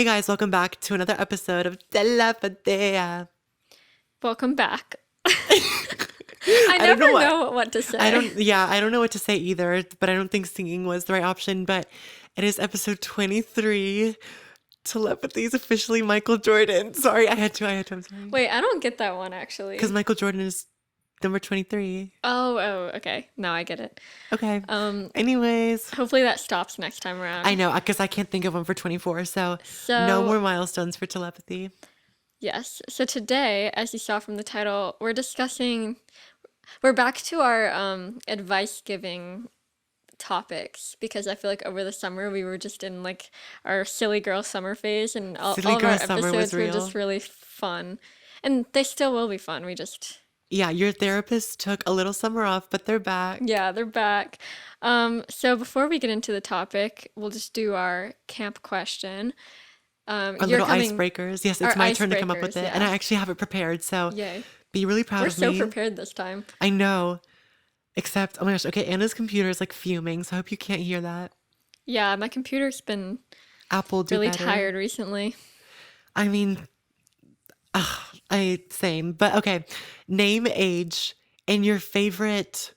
Hey guys, welcome back to another episode of Telepathy. Welcome back. I I don't know never what know what to I say. don't yeah, I don't know what to say either, but I don't think singing was the right option, but it is episode 23. Telepathy is officially Michael Jordan. Sorry, I'm sorry. Wait, I don't get that one Because actually. Michael Jordan is number 23. Oh, okay. Now I get it. Okay. Um, Anyways, Hopefully that stops next time I around. know, because I can't think of one for 24, so no So, more milestones for telepathy. yes. So today, as you saw from the title, we're back to our advice giving topics because I feel like over the summer we were just in like our silly girl summer phase and Silly all of our Girl Summer was episodes were just real. really fun. And they still will be fun. We just Yeah, your therapist took a little summer off, but they're back. Yeah, they're back. So before we get into the topic, we'll just do our camp question. Our You're little coming, icebreakers. Yes, it's our my turn to come up with icebreakers, it. And I yeah. actually have it prepared. So Yay. be really proud We're of so me. prepared this time. I know. Except, oh my gosh, okay, Anna's computer is like fuming, so I hope you can't hear that. Yeah, my computer's been Apple, do really better. tired recently. I mean, same. But okay, name, age, and your favorite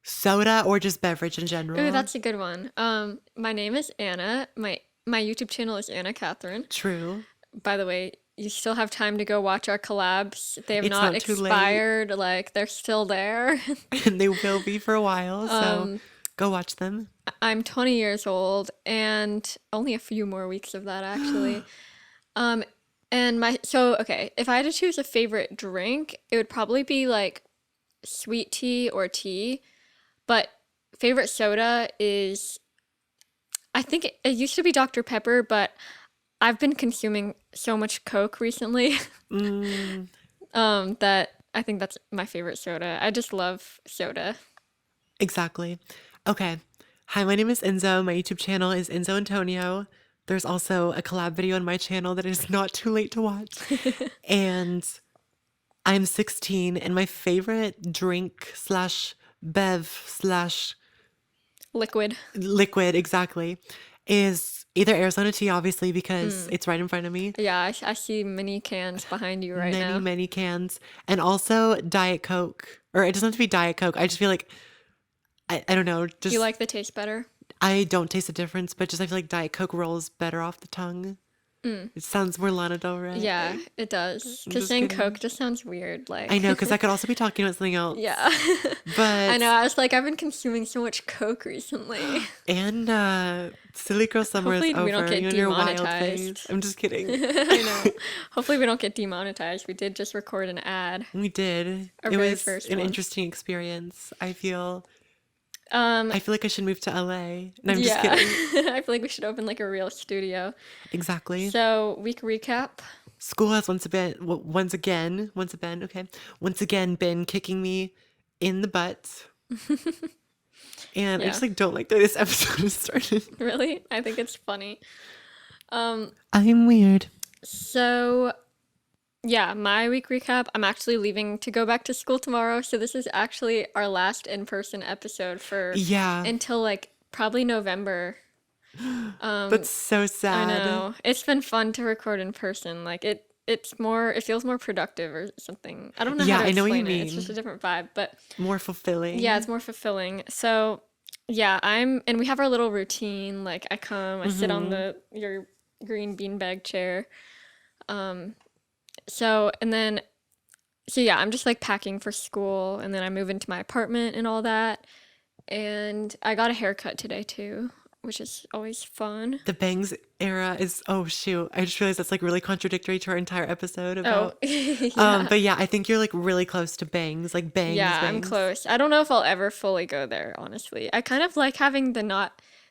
soda or just beverage in Ooh, general. that's a good one. My name is Anna. My YouTube channel is Anna Katherine. True. By the way, you still have time to go watch our collabs. They have It's not not too late, expired, like they're still there. and they will be for a while, so Um, go watch them. I'm 20 years old and only a few more weeks of that actually. Um, and okay, if I had to choose a favorite drink, it would probably be like sweet tea or tea. But favorite soda is, I think it used to be Dr. Pepper, but I've been consuming so much Coke recently, Mm, that I think that's my favorite soda. I just love soda. exactly. Okay. Hi, my name is Enzo. My YouTube channel is Enzo Antonio. There's also a collab video on my channel that is not too late to watch. And I'm 16, and my favorite drink slash bev slash Liquid. liquid, exactly, is either Arizona tea, obviously, because Mm. it's right in front of me. Yeah, I see many cans behind you right Many, now. many cans. And also Diet Coke. Or it doesn't have to be Diet Coke. I just feel like, I don't know, You just like the taste better? I don't taste the difference, but just I feel like Diet Coke rolls better off the tongue. Mm. It sounds more Lana Del Yeah, Rey. it does. I'm Because just saying kidding. Coke just sounds weird. I Like, know, because I could also be talking about something yeah. else. I But, know. I was like, I've been consuming so much Coke recently. and Silly Girl Summer is Hopefully, we don't over. get You're in your wild phase. demonetized. I'm just kidding. I know. Hopefully, we don't get demonetized. We did just record an ad, We did. our It very was first an one. interesting experience. Um, I feel like I should move to LA. And I'm just yeah. kidding. I feel like we should open like a real studio. Exactly. So, week recap. School has once again been kicking me in the butt. And I Yeah. just like don't like that this episode has started. Really? I think it's funny. Um, I'm weird. so yeah, my week recap. I'm actually leaving to go back to school tomorrow, so this is actually our last in-person episode for Yeah, until like probably November. Um, that's so I sad. know. It's been fun to record in person. Like it feels more productive or something. I don't know how Yeah, to I know what you explain it. It's just mean. a different vibe, but More yeah, fulfilling. it's more fulfilling. So, yeah, and we have our little routine. Like I come, I sit on Mm-hmm. the your green beanbag chair. Um, so and then so yeah, I'm just like packing for school and then I move into my apartment and all that. And I got a haircut today too, which is always fun. The bangs era is, oh shoot. I just realized that's like really contradictory to our entire episode Oh, about yeah. but yeah, I think you're like really close to bangs, like bangs, Yeah, I'm bangs. close. I don't know if I'll ever fully go there, honestly. I kind of like having the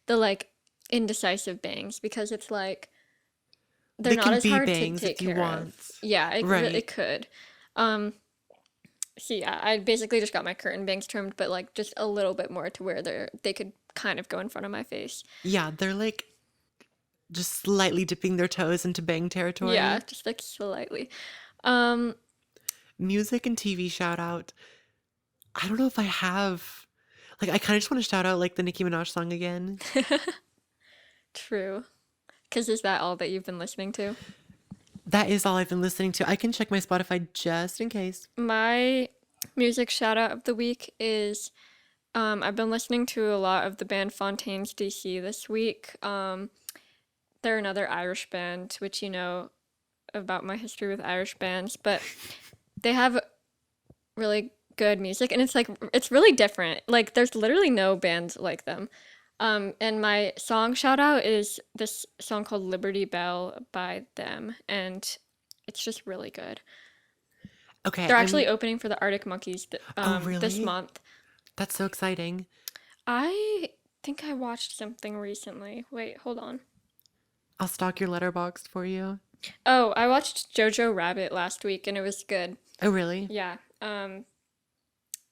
like indecisive bangs because it's like they're They not can as be hard to bangs take if you care of. want. Yeah, Right. it could. Um, so yeah, I basically just got my curtain bangs trimmed, but like just a little bit more to where they could kind of go in front of my face. Yeah, they're like just slightly dipping their toes into bang Yeah, territory. just like slightly. Um, Music and TV shout out. I don't know if I have. Like, I kind of just want to shout out like the Nicki Minaj song again. true. Because is that all that you've been listening to? That is all I've been listening to. I can check my Spotify just in case. My music shout out of the week is I've been listening to a lot of the band Fontaine's DC this week. They're another Irish band, which you know about my history with Irish bands, but they have really good music and it's really different. Like there's literally no bands like them. And my song shout out is this song called Liberty Bell by them, and it's just really good. Okay, They're actually opening for the Arctic Monkeys oh, this really? month. That's so exciting. I think I watched something recently. Wait, hold on. I'll stalk your letterboxd for you. Oh, I watched Jojo Rabbit last week and it was good. Oh, really? Yeah.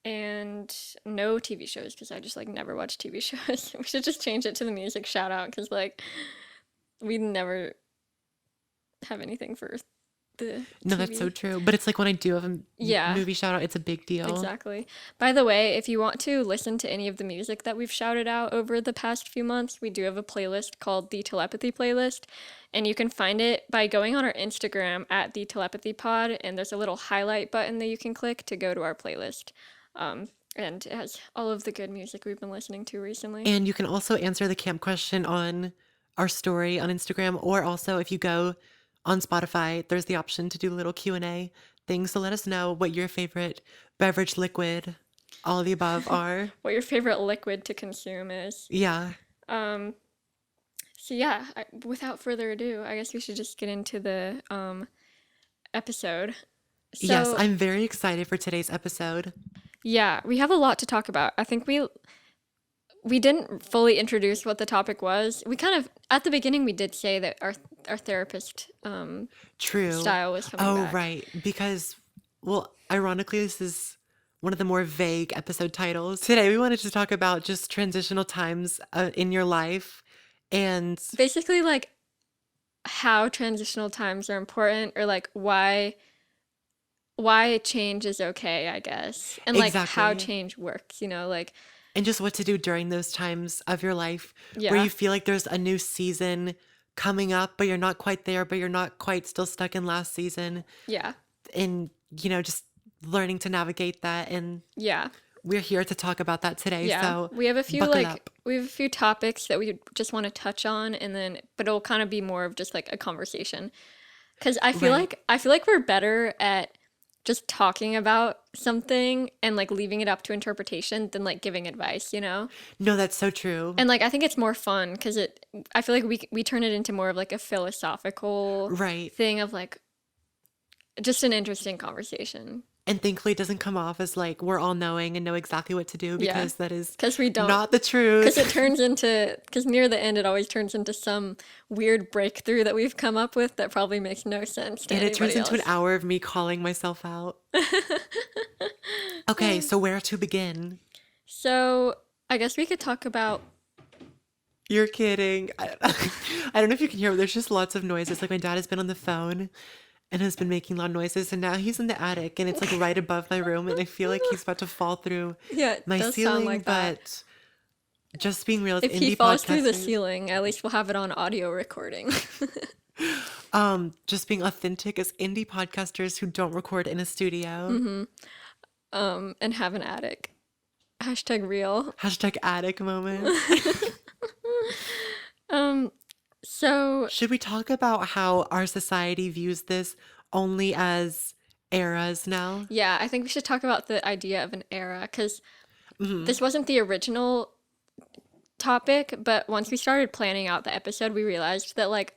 And no TV shows because I just like never watch TV shows. We should just change it to the music shout out because like we never have anything for the No, that's so TV. true. But it's like when I do have a Yeah, movie shout out, it's a big deal. exactly. By the way, if you want to listen to any of the music that we've shouted out over the past few months, we do have a playlist called the Telepathy playlist, and you can find it by going on our Instagram at the Telepathy Pod, and there's a little highlight button that you can click to go to our playlist. And it has all of the good music we've been listening to recently. And you can also answer the camp question on our story on Instagram, or also if you go on Spotify, there's the option to do a little Q&A thing. So let us know what your favorite beverage, liquid, all of the above are. What your favorite liquid to consume is. Yeah. Um, so yeah, without further ado, I guess we should just get into the episode. Yes, So I'm very excited for today's episode. yeah, we have a lot to talk about. I think we didn't fully introduce what the topic was. We kind of at the beginning we did say that our therapist True. style was coming Oh, back. right. Because, well, ironically, this is one of the more vague episode titles. Today, we wanted to talk about just transitional times in your life. And Basically, like how transitional times are important, or like why change is okay, I guess, and like how exactly. change works. You know, like And just what to do during those times of your life where yeah, you feel like there's a new season coming up, but you're not quite there, but you're not quite still stuck in last season. yeah, And, just learning to navigate that. And yeah. we're here to talk about that today. Yeah, So we have a few buckle up. topics that we just want to touch on, and then but it'll kind of be more of just like a conversation. Because Right. I feel like we're better at just talking about something and like leaving it up to interpretation than like giving advice, you know? No, that's so true. And like I think it's more fun because I feel like we turn it into more of like a philosophical Right. thing of like just an interesting conversation. And thankfully, it doesn't come off as like we're all knowing and know exactly what to do Yeah, because that is because we don't. not the Because it truth. turns into, because near the end, it always turns into some weird breakthrough that we've come up with that probably makes no sense to And it turns anybody into an else. hour of me calling myself out. Okay, so where to begin? So I guess we could talk about, You're kidding. I don't know if you can hear, but there's just lots of noises. Like my dad has been on the phone and has been making loud noises, and now he's in the attic and it's like right above my room, and I feel like he's about to fall through yeah, it my does sound ceiling. like that. But just being real as If he indie falls through the podcasters, ceiling, at least we'll have it on audio recording. just being authentic as indie podcasters who don't record in a studio. And have an attic. Hashtag real. Hashtag attic moment. So Should we talk about how our society views this only as eras now? yeah, I think we should talk about the idea of an era because Hmm. this wasn't the original topic, but once we started planning out the episode, we realized that like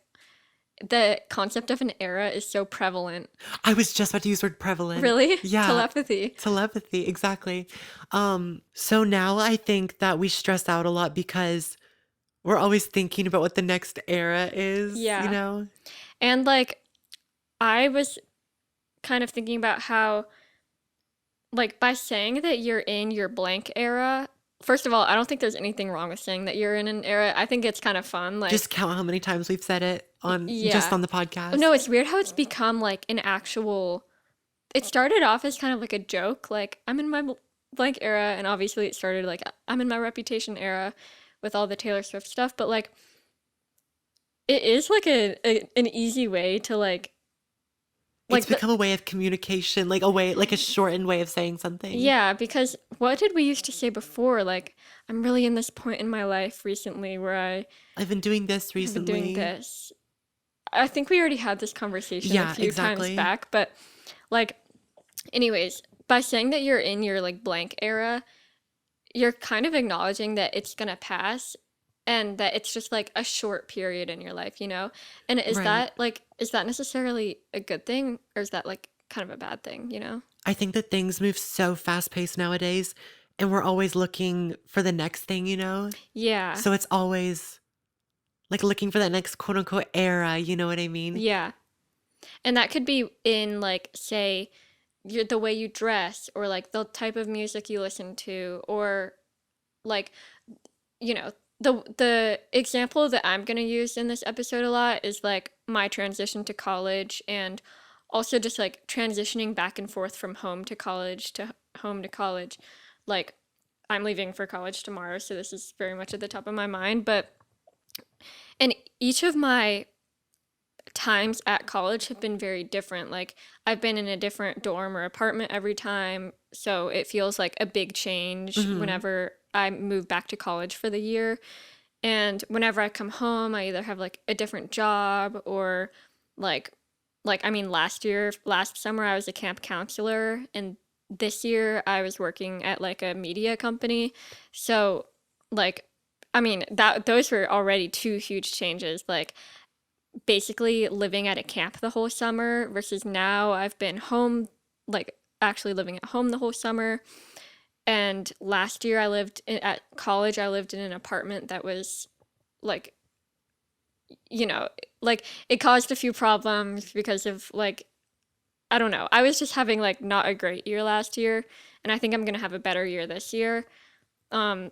the concept of an era is so prevalent. I was just about to use the word prevalent. Really? Yeah, Telepathy. telepathy, exactly. So now I think that we stress out a lot because we're always thinking about what the next era is, you Yeah. know? And like I was kind of thinking about how like by saying that you're in your blank era, first of all, I don't think there's anything wrong with saying that you're in an era. I think it's kind of fun. Like, Just count how many times we've said it on just yeah. on the podcast. No, it's weird how it's become like an actual. It started off as kind of like a joke, like I'm in my blank era, and obviously it started like I'm in my Reputation era with all the Taylor Swift stuff, but like it is like an easy way to It's the become a way of communication, like a way, like a shortened way of saying something. yeah, because what did we used to say before? Like, I'm really in this point in my life recently where I I've been doing this have been doing recently. this. I think we already had this conversation a Yeah, few times exactly. back, but like, anyways, by saying that you're in your like blank era, you're kind of acknowledging that it's gonna pass and that it's just like a short period in your life, you know? And Right. is that necessarily a good thing or is that like kind of a bad thing, you know? I think that things move so fast paced nowadays, and we're always looking for the next thing, you know? Yeah. So it's always like looking for that next quote unquote era, you know what I mean? Yeah. And that could be in like say the way you dress or like the type of music you listen to or like you know the example that I'm going to use in this episode a lot is like my transition to college and also just like transitioning back and forth from home to college to home to college. Like I'm leaving for college tomorrow, so this is very much at the top of my mind, but and each of my times at college have been very different. Like I've been in a different dorm or apartment every time, so it feels like a big change Hmm. whenever I move back to college for the year. And whenever I come home, I either have like a different job or like I mean last summer I was a camp counselor and this year I was working at like a media company. So like I mean that those were already two huge changes. Like basically living at a camp the whole summer versus now I've been home, like actually living at home the whole summer. And last year at college, I lived in an apartment that was like, you know, like it caused a few problems because of like, I don't know. I was just having like not a great year last year. And I think I'm going to have a better year this year. Um,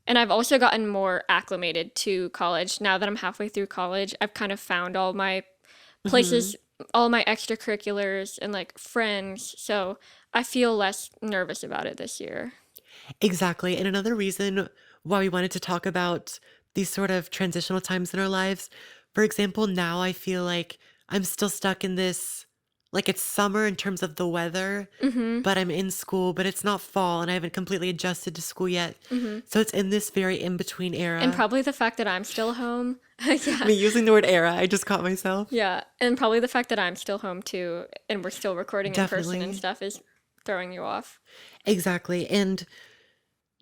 and I've also gotten more acclimated to college. Now that I'm halfway through college, I've kind of found all my Hmm. places, all my extracurriculars and like friends. So I feel less nervous about it this year. Exactly. And another reason why we wanted to talk about these sort of transitional times in our lives, for example, now I feel like I'm still stuck in this, like it's summer in terms of the weather, Mm-hmm. but I'm in school, but it's not fall and I haven't completely adjusted to school yet. Mm-hmm. So it's in this very in between And era. probably the fact that I'm still home. Yeah. Me using the word era, I just caught myself. Yeah. And probably the fact that I'm still home too and we're still recording in person and Definitely. stuff is throwing you off. Exactly. And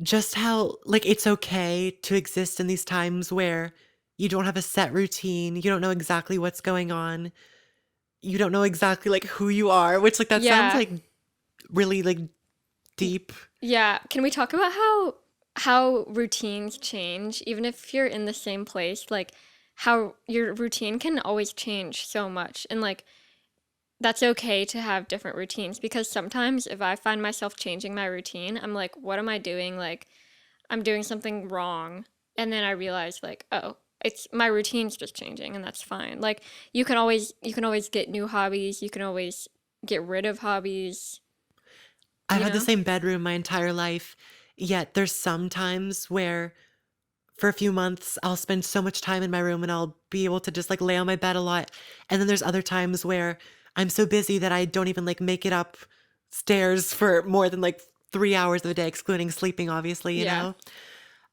just how, like, it's okay to exist in these times where you don't have a set routine, you don't know exactly what's going on, you don't know exactly like who you are, which like that sounds Yeah. like really like Y- deep. Yeah. Can we talk about how routines change even if you're in the same place? Like how your routine can always change so much. And like that's okay to have different routines because sometimes if I find myself changing my routine, I'm like, what am I doing? Like, I'm doing something wrong. And then I realize like, oh, it's my routine's just changing and that's fine. Like you can always get new hobbies, you can always get rid of hobbies, I've you had the know? same bedroom my entire life, yet there's some times where for a few months I'll spend so much time in my room and I'll be able to just like lay on my bed a lot. And then there's other times where I'm so busy that I don't even like make it up stairs for more than like 3 hours of a day, excluding sleeping, obviously, you Yeah. know?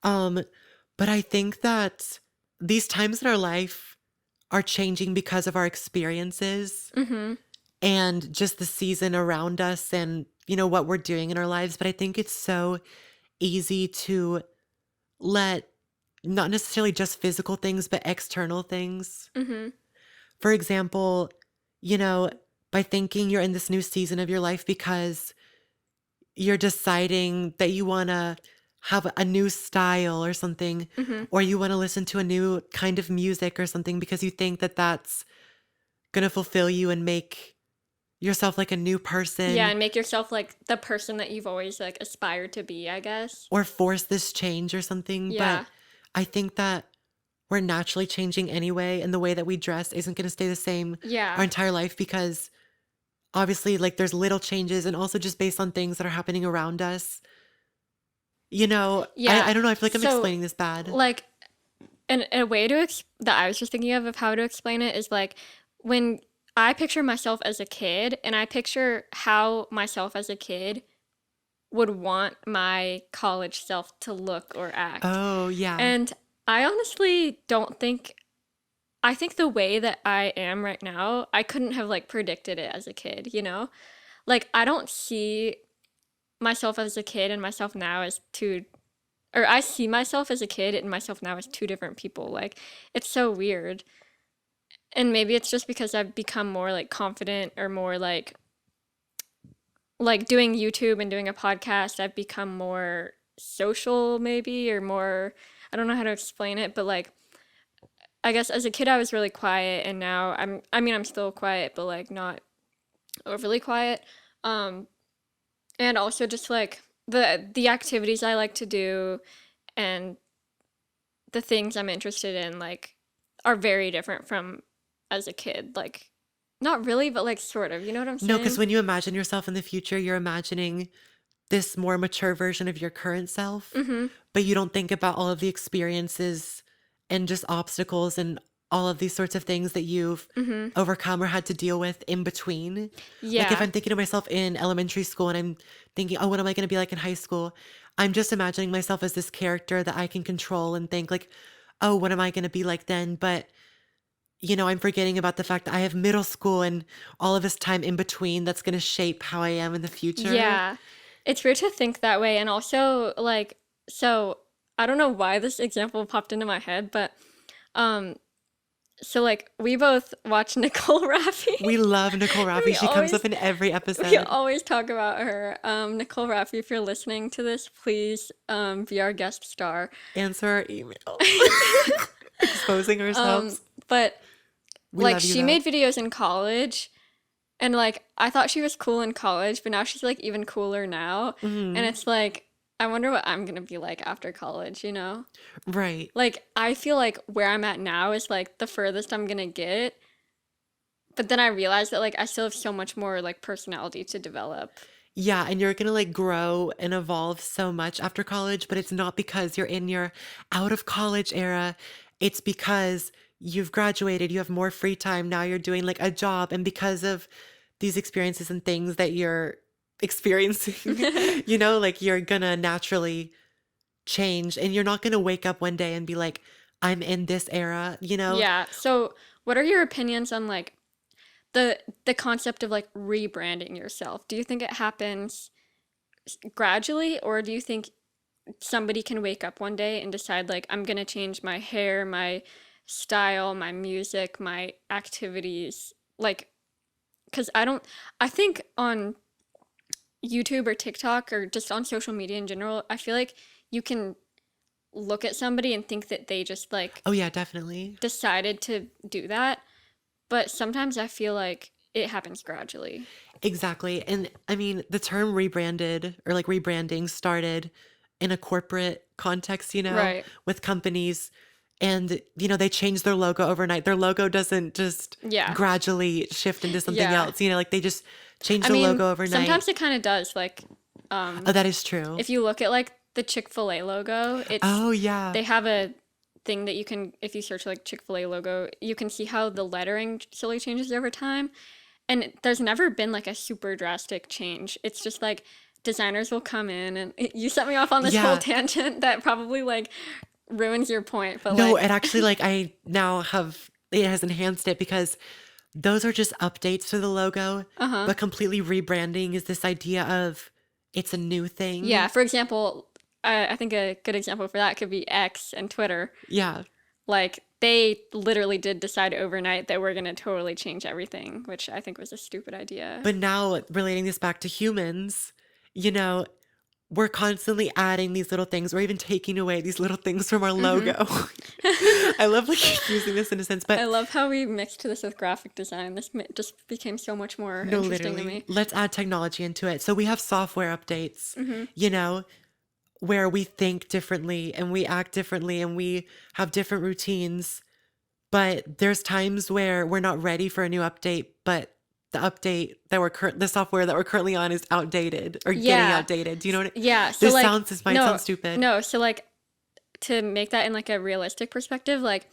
Um, but I think that these times in our life are changing because of our experiences Mhm. and just the season around us and, you know, what we're doing in our lives. But I think it's so easy to let not necessarily just physical things, but external things. Mhm. For example, you know, by thinking you're in this new season of your life because you're deciding that you want to have a new style or something, Mhm. or you want to listen to a new kind of music or something because you think that that's going to fulfill you and make yourself like a new Yeah, person and make yourself like the person that you've always like aspired to be, I guess. or force this change or something. But Yeah. I think that we're naturally changing anyway, and the way that we dress isn't going to stay the same our Yeah. entire life because obviously, like, there's little changes and also just based on things that are happening around us. You know, Yeah. I don't know. I feel like I'm So explaining this bad. like and a way to that I was just thinking of how to explain it is like when I picture myself as a kid and I picture how myself as a kid would want my college self to look or act. Oh, yeah. And I honestly don't think, I think the way that I am right now, I couldn't have like predicted it as a kid, you know? Like I don't see myself as a kid and myself now as two, or I see myself as a kid and myself now as two different people. Like it's so weird. And maybe it's just because I've become more like confident or more like doing YouTube and doing a podcast, I've become more social maybe or more, I don't know how to explain it, but like I guess as a kid I was really quiet and now I mean I'm still quiet but like not overly quiet. Um and also just like the activities I like to do and the things I'm interested in like are very different from as a kid. Like not really, but like sort of. You know what I'm No, because saying? when you imagine yourself in the future, you're imagining this more mature version of your current self, Mhm. but you don't think about all of the experiences and just obstacles and all of these sorts of things that you've Mhm. overcome or had to deal with in between. Like if Yeah. I'm thinking of myself in elementary school and I'm thinking, oh, what am I going to be like in high school? I'm just imagining myself as this character that I can control and think like, oh, what am I going to be like then? But I'm forgetting about the fact that I have middle school and all of this time in between that's going to shape how I am in the future. Yeah. It's weird to think that way and also like so I don't know why this example popped into my head, but um so like we both watch Nicole Raffi. We love Nicole Raffi. we She comes always up in every we episode. always talk about her. Nicole Raffi, if you're listening to this, please be our guest star. Answer our email. Exposing ourselves. But We like love you she though. made videos in college and like I thought she was cool in college, but now she's like even cooler now. And Hmm. it's like I wonder what I'm gonna be like after college, you know? Right. Like I feel like where I'm at now is like the furthest I'm gonna get. But then I realized that like I still have so much more like personality to develop. Yeah, and you're gonna like grow and evolve so much after college, but it's not because you're in your out of college era. It's because you've graduated, you have more free time. Now you're doing like a job, and because of these experiences and things that you're experiencing, like you're gonna naturally change and you're not gonna wake up one day and be like, I'm in this era. Yeah. So what are your opinions on like the concept of like rebranding yourself? Do you think it happens gradually or do you think somebody can wake up one day and decide like I'm gonna change my hair, my style, my music, my activities, like because I think on YouTube or TikTok or just on social media in general, I feel like you can look at somebody and think that they just like Oh yeah, definitely. decided to do that, but sometimes I feel like it happens gradually. Exactly. And I mean, the term rebranded or like rebranding started in a corporate context, Right. with companies. And, they changed their logo overnight. Their logo doesn't just Yeah. gradually shift into something Yeah. else, like they just changed I the mean, logo overnight. sometimes it kind of does. Like, Oh, that is true. if you look at like the Chick-fil-A logo, Oh, yeah. they have a thing that you can, if you search like Chick-fil-A logo, you can see how the lettering slowly changes over time. And there's never been like a super drastic change. It's just like designers will come in and you set me off on this whole Yeah. tangent that probably like ruins your point, but No, like, it actually, like, I now it has enhanced it because those are just updates to the logo, uh-huh. but completely rebranding is this idea of it's a new Yeah, thing. for example, I think a good example for that could be X and Twitter. Yeah. Like they literally did decide overnight that we're going to totally change everything, which I think was a stupid idea. But now relating this back to humans, you know, we're constantly adding these little things or even taking away these little things from our Mm-hmm. logo. I love like using this in a sense, I but love how we mixed this with graphic design. This just became so much more no, interesting to literally, me. let's add technology into it. So we have software updates, Mm-hmm. where we think differently and we act differently and we have different routines. But there's times where we're not ready for a new update, but the software that we're currently on is outdated or getting Yeah. outdated. Do you know what Yeah. So this like, might sound no, stupid. no. So like, to make that in like a realistic perspective, like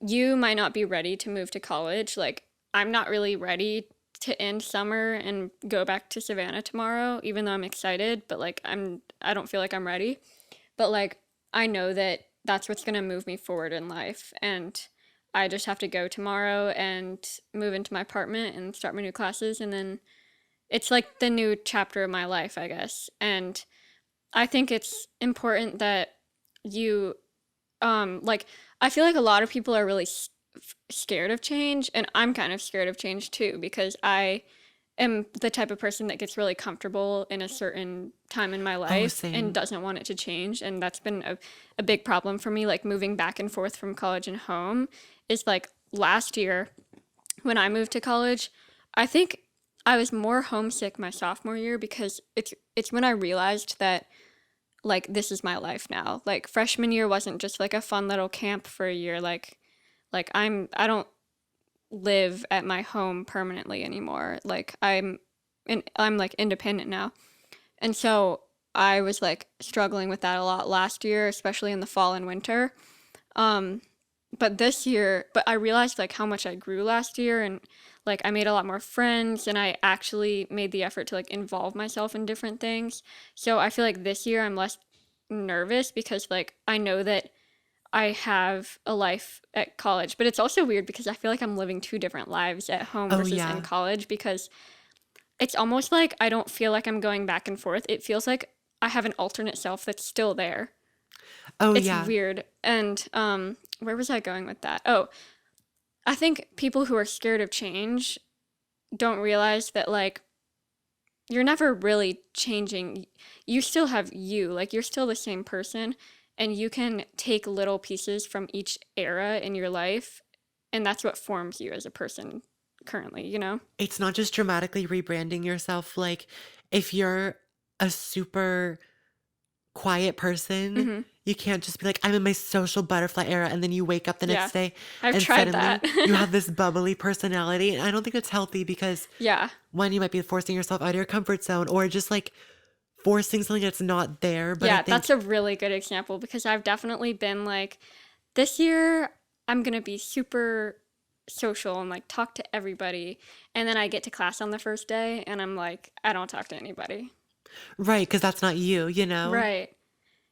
you might not be ready to move to college. Like I'm not really ready to end summer and go back to Savannah tomorrow, even though I'm excited, but like I don't feel like I'm ready. But like I know that that's what's going to move me forward in life, and I just have to go tomorrow and move into my apartment and start my new classes, and then it's like the new chapter of my life, I guess. And I think it's important that you like I feel like a lot of people are really scared of change, and I'm kind of scared of change too because I am the type of person that gets really comfortable in a certain time in my Oh, life and same. doesn't want it to change, and that's been a big problem for me, like moving back and forth from college and home is like last year when I moved to college, I think I was more homesick my sophomore year because it's when I realized that like this is my life now. Like freshman year wasn't just like a fun little camp for a year. Like I don't live at my home permanently anymore. Like I'm like independent now. And so I was like struggling with that a lot last year, especially in the fall and winter. Um but this year, but I realized like how much I grew last year, and like I made a lot more friends, and I actually made the effort to like involve myself in different things. So I feel like this year I'm less nervous because like I know that I have a life at college, but it's also weird because I feel like I'm living two different lives at home Oh, versus in yeah. college because it's almost like I don't feel like I'm going back and forth. It feels like I have an alternate self that's still there. Oh, It's yeah. weird. And where was I going with that? Oh, I think people who are scared of change don't realize that like you're never really changing. You still have you, like you're still the same person, and you can take little pieces from each era in your life, and that's what forms you as a person currently, you know? It's not just dramatically rebranding yourself. Like, if you're a super quiet person, Mhm. you can't just be like, I'm in my social butterfly era. And then you wake up the Yeah. next day I've and tried that. suddenly you have this bubbly personality. And I don't think it's healthy because Yeah. one, you might be forcing yourself out of your comfort zone or just like forcing something that's not there. But I Yeah, that's think, a really good example because I've definitely been like this year I'm going to be super social and like talk to everybody, and then I get to class on the first day and I'm like I don't talk to anybody. right, because that's not you, you know? Right.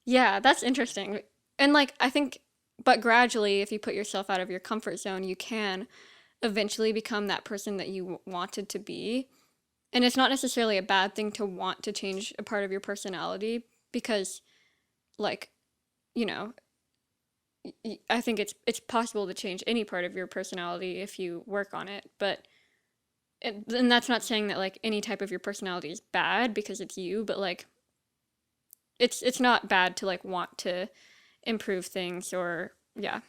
Yeah, that's interesting. And like I think but gradually if you put yourself out of your comfort zone, you can eventually become that person that you wanted to be. And it's not necessarily a bad thing to want to change a part of your personality because like, you know, I think it's possible to change any part of your personality if you work on it. But and that's not saying that like any type of your personality is bad because it's you, but like it's not bad to like want to improve things or yeah.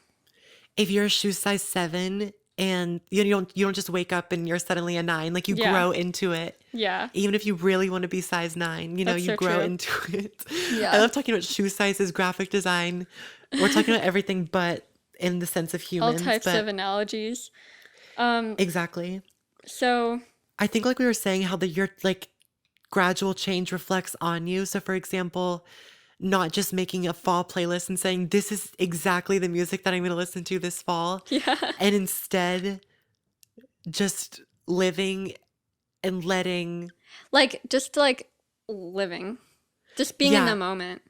If you're a shoe size 7 and you don't just wake up and you're suddenly a 9, like you Yeah. grow into it. Yeah. Even if you really want to be size 9, That's you so grow true. into it. I Yeah. love talking about shoe sizes, graphic design. We're talking about everything but in the sense of All humans, types of but analogies. Um exactly. so I think like we were saying how your like gradual change reflects on you. So for example, not just making a fall playlist and saying this is exactly the music that I'm going to listen to this fall, yeah. and instead just living and letting, Like just like living. Just being in the yeah, moment.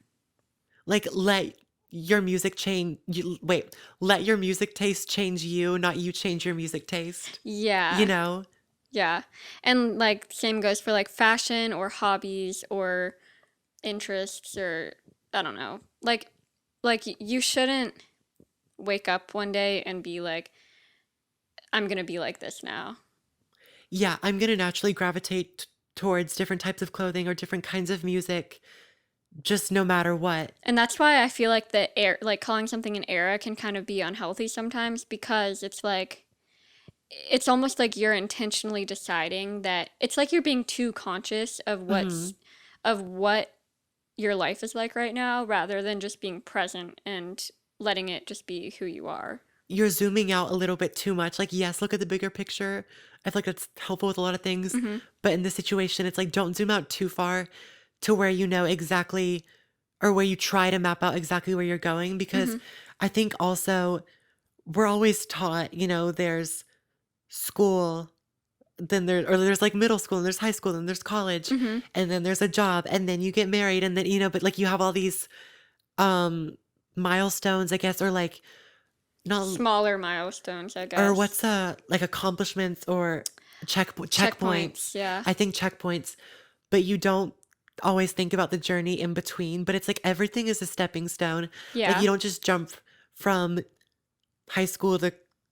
like let your music change you, wait, let your music taste change you, not you change your music taste, you Yeah. know? Yeah. And like same goes for like fashion or hobbies or interests or I don't know. Like you shouldn't wake up one day and be like I'm going to be like this now. Yeah, I'm going to naturally gravitate towards different types of clothing or different kinds of music just no matter what. And that's why I feel like the air like calling something an era can kind of be unhealthy sometimes because it's like it's almost like you're intentionally deciding that it's like you're being too conscious Mhm. of what your life is like right now rather than just being present and letting it just be who you are. You're zooming out a little bit too much. Like, yes, look at the bigger picture. I feel like that's helpful with a lot of things. Hmm. But in this situation, it's like don't zoom out too far to where you know exactly or where you try to map out exactly where you're going, because Mm-hmm. I think also we're always taught, there's school, there's like middle school and there's high school and there's college, Mm-hmm. and then there's a job and then you get married and then, but like you have all these um milestones, I guess, or like not, Smaller milestones, I or guess. what's like accomplishments or checkpoints. Checkpoints, yeah. I think checkpoints, but you don't always think about the journey in between. But it's like everything is a stepping stone. Like you Yeah. don't just jump from high school to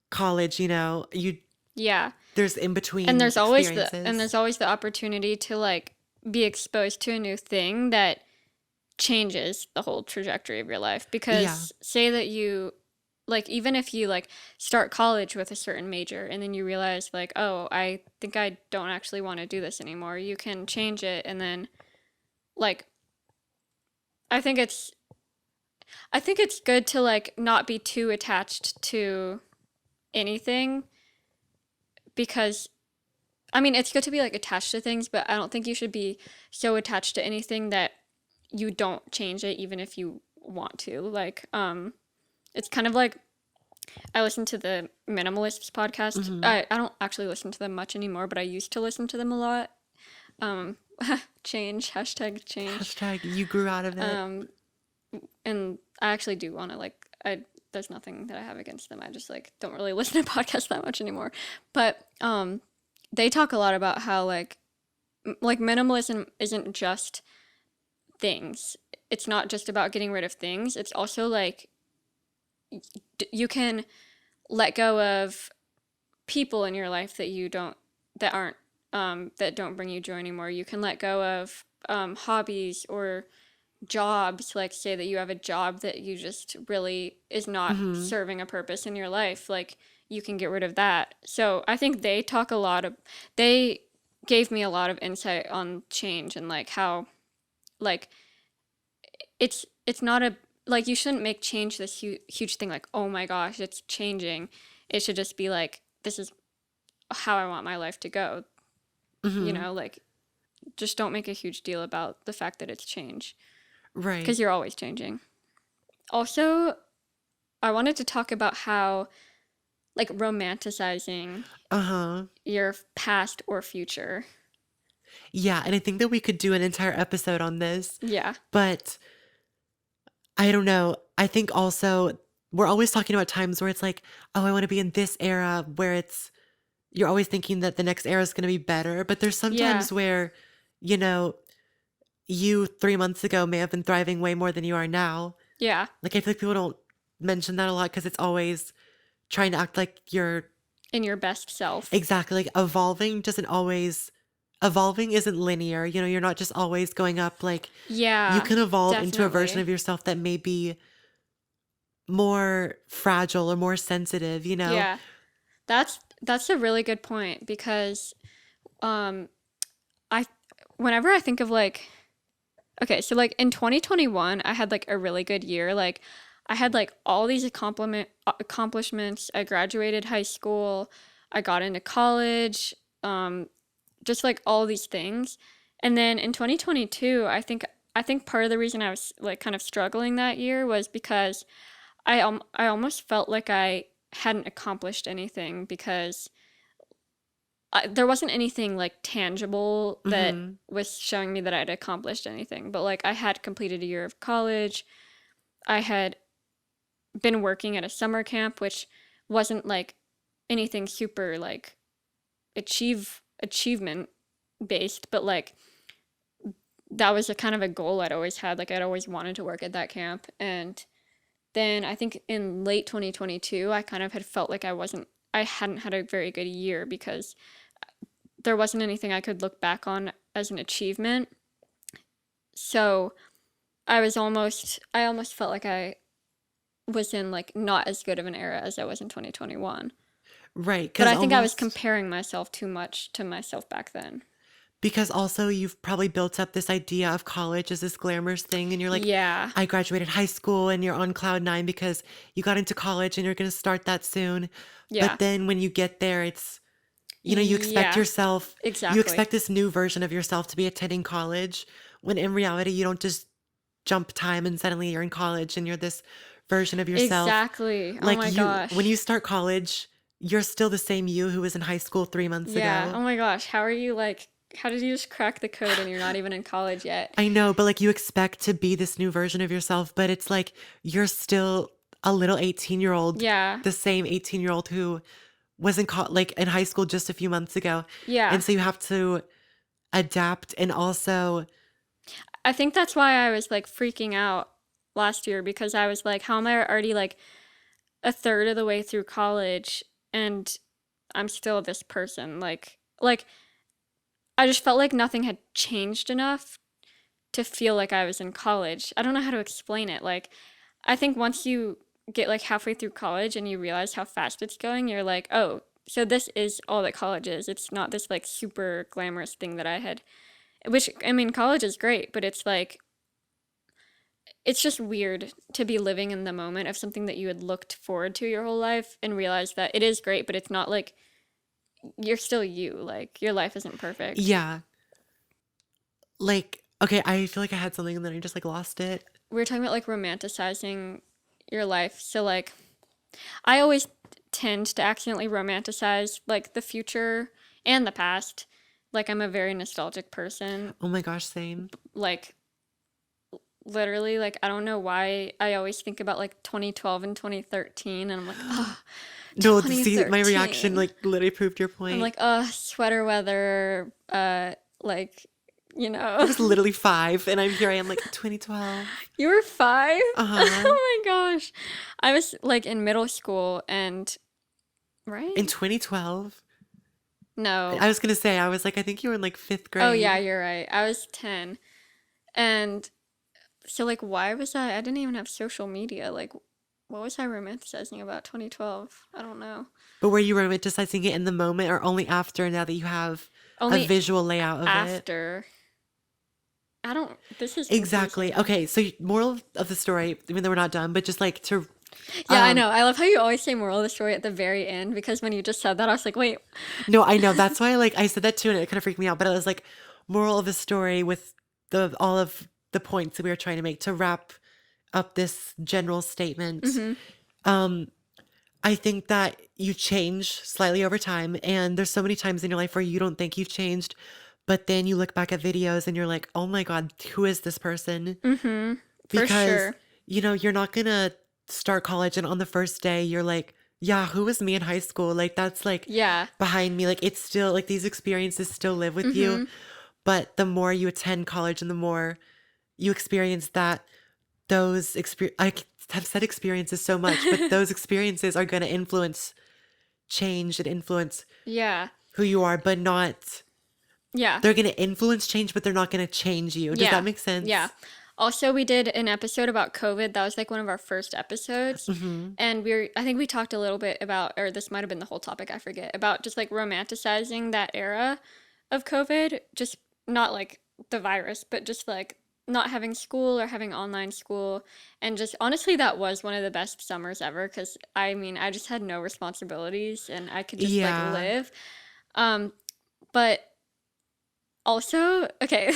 college, you Yeah. there's in And between there's experiences. always the opportunity to like be exposed to a new thing that changes the whole trajectory of your life. Yeah. Because say that you like even if you like start college with a certain major and then you realize like, oh, I think I don't actually want to do this anymore, you can change it. And then like I think it's I think it's good to like not be too attached to anything, because I mean, it's good to be like attached to things, but I don't think you should be so attached to anything that you don't change it even if you want to. Like it's kind of like I listen to the Minimalists podcast. Hmm. I don't actually listen to them much anymore, but I used to listen to them a lot. Um change, hashtag change. Hashtag you grew out of it. Um and I actually do want to like I there's nothing that I have against them. I just like don't really listen to podcasts that much anymore. But they talk a lot about how like minimalism isn't just things. It's not just about getting rid of things. It's also like you can let go of people in your life that you don't that aren't that don't bring you joy anymore. You can let go of hobbies or jobs, like say that you have a job that you just really is not Hmm. serving a purpose in your life, like you can get rid of that. So I think they gave me a lot of insight on change and like how like it's not a like you shouldn't make change this huge thing like, oh my gosh, it's changing. It should just be like, this is how I want my life to go, Hmm. like just don't make a huge deal about the fact that it's change, Right. because you're always changing. Also, I wanted to talk about how like romanticizing Uh-huh. your past or future. Yeah, and I think that we could do an entire episode on this, Yeah. but I don't know. I think also we're always talking about times where it's like, oh, I want to be in this era where you're always thinking that the next era is going to be better. But there's Yeah. sometimes where, you know, you 3 months ago may have been thriving way more than you are now. Yeah. Like, I feel like people don't mention that a lot because it's always trying to act like you're In your best self. exactly like evolving isn't linear. You're not just always going up. Like, you Yeah, can evolve into a version definitely. of yourself that may be more fragile or more sensitive. Yeah. That's a really good point, because um I whenever I think of like, okay, so like in 2021 I had like a really good year. Like I had like all these accomplishments. I graduated high school, I got into college, um just like all these things. And then in 2022, I think part of the reason I was like kind of struggling that year was because I almost felt like I hadn't accomplished anything, because there wasn't anything like tangible that Hmm. was showing me that I'd accomplished anything. But like I had completed a year of college. I had been working at a summer camp, which wasn't like anything super like achievement based, but like that was a kind of a goal I'd always had. Like I'd always wanted to work at that camp. And then I think in late 2022, I kind of had felt like I hadn't had a very good year, because there wasn't anything I could look back on as an achievement. So I almost felt like I was in like not as good of an era as I was in 2021. Right, But because I think I was almost comparing myself too much to myself back then. because also you've probably built up this idea of college as this glamorous thing, and you're like, Yeah. I graduated high school, and you're on cloud nine because you got into college and you're going to start that soon. Yeah. But then when you get there, it's Yeah. you Exactly. expect this new version of yourself to be attending college when in reality you don't just jump time and suddenly you're in college and you're this version of yourself. Exactly. Oh Like my when you gosh. start college, you're still the same you who was in high school 3 months Yeah. ago. Oh my gosh. How are you like, how did you just crack the code and you're not even in college yet? I know, but like you expect to be this new version of yourself, but it's like you're still a little 18-year-old, Yeah. the same 18-year-old who was like in high school just a few months ago. Yeah. And so you have to adapt and also I think that's why I was like freaking out last year because I was like, how am I already like a third of the way through college and I'm still this person? Like I just felt like nothing had changed enough to feel like I was in college. I don't know how to explain it. Like I think once you get like halfway through college and you realize how fast it's going, you're like, "Oh, so this is all that college is. It's not this like super glamorous thing that I had." Which I mean, college is great, but it's like it's just weird to be living in the moment of something that you had looked forward to your whole life and realize that it is great, but it's not like you're still you. Like your life isn't perfect. yeah, like okay, I feel like I had something and then I just like lost it. We were talking about like romanticizing your life. So like I always tend to accidentally romanticize like the future and the past. Like I'm a very nostalgic person. Oh my gosh, same. Like literally like I don't know why I always think about like 2012 and 2013 and I'm like, "Oh, No, see, my reaction 2013." like literally proved your I'm point. like, sweater weather, like, you I know. was literally 5 and I'm here I am like 2012. You were 5? Uh-huh. Oh my gosh. I was like in middle school and right? In 2012. No. I was gonna say, I was like, I think you were in like 5th Oh yeah, grade. you're right. I was 10. And so like why was I didn't even have social media. Like what was I romanticizing about 2012? I don't know. But were you romanticizing it in the moment or only after now that you have a Only visual layout of it? after. I don't this is Exactly. confusing. Okay, so moral of the story, even though we're not done, but just like to Yeah, I um know. I love how you always say moral of the story at the very end because when you just said that I was like, "Wait." no, I know. That's why like I said that too and it kind of freaked me out, but I was like moral of the story with the all of the points that we were trying to make to wrap up this general statement. Mhm. Um I think that you change slightly over time, and there's so many times in your life where you don't think you've changed, but then you look back at videos and you're like, "Oh my God, who is this person?" Mhm. For Because, sure. you're not gonna start college and on the first day you're like, "Yeah, who was me in high school?" Like that's like Yeah. behind me. Like it's still like these experiences still live with you, Mhm. but the more you attend college and the more you experience that, have said experiences so much, but those experiences are going to change and influence Yeah. who you are, but not, Yeah. they're going to influence change, but they're not going to change you. Does that Yeah. make Yeah. sense? Also, we did an episode about COVID. That was like one of our first episodes. Hmm. And I think we talked a little bit about, or this might have been the whole topic, I forget, about just like romanticizing that era of COVID. Just not like the virus, but just like not having school or having online school. And just honestly, that was one of the best summers ever because I mean, I just had no responsibilities and I could just like Yeah. live. Um, but also, okay,